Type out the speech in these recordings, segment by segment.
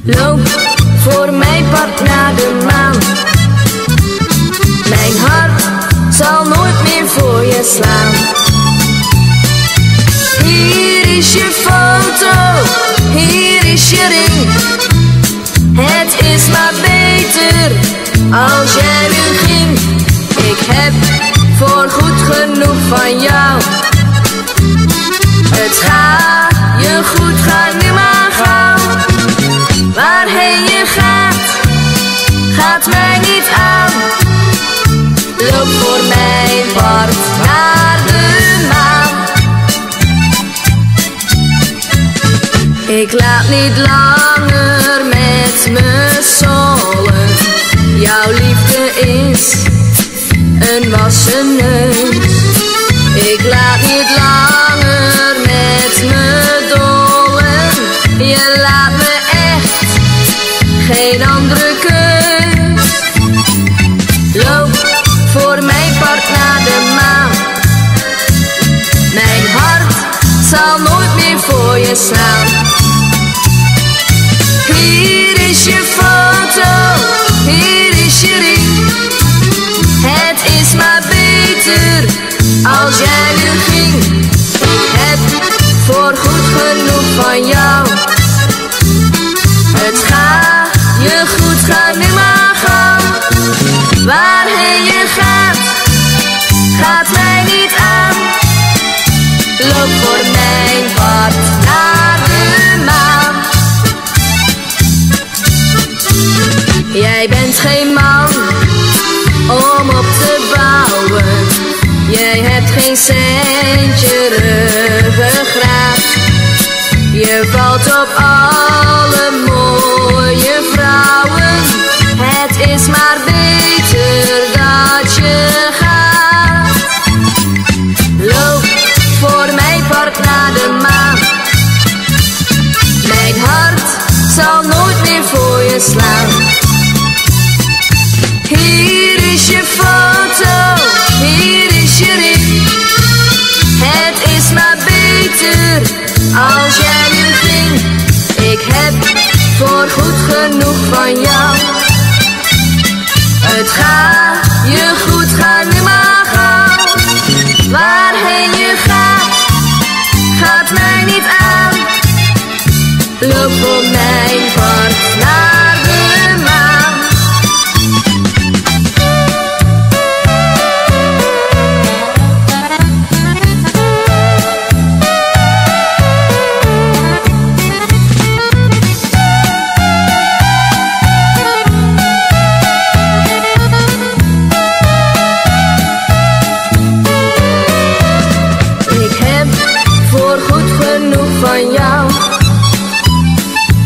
Loop voor mijn part naar de maan. Mijn hart zal nooit meer voor je slaan. Hier is je foto, hier is je ring. Het is maar beter als jij nu ging. Ik heb voorgoed genoeg van jou. Het gaat je goed, ga nu maar gauw. Waarheen je gaat, gaat mij niet aan. Loop voor mijn part naar de maan. Ik laat niet langer met me zollen. Jouw liefde is een wassen neus. Ik laat niet langer met me dollen. Je laat me echt geen andere keus. Loop voor mijn part naar de maan. Mijn hart zal nooit meer voor je slaan. Hier is je foto, hier is je ring. Het is maar beter als jij nu ging. Ik heb voorgoed genoeg van jou. Het gaat je goed, ga nu maar gauw. Waarheen je gaat, gaat mij niet aan. Loop voor mijn part naar de maan. Jij bent geen man om op te bouwen. Jij hebt geen centje ruggengraat. Je valt op alle mooie vrouwen. Het is maar beter dat je gaat. Loop voor mijn part naar de maan. Mijn hart zal nooit meer voor je slaan. Hier is je foto, hier is je ring. Het is maar beter als jij nu ging. Ik heb voorgoed genoeg van jou. Het gaat je goed, ga nu maar gauw. Waarheen je gaat, gaat mij niet aan. Loop voor mijn part naar de maan. Van jou.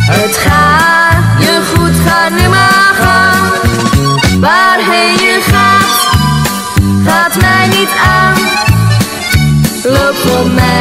Het gaat je goed, ga nu maar gauw. Waarheen je gaat, gaat mij niet aan. Loop voor mij.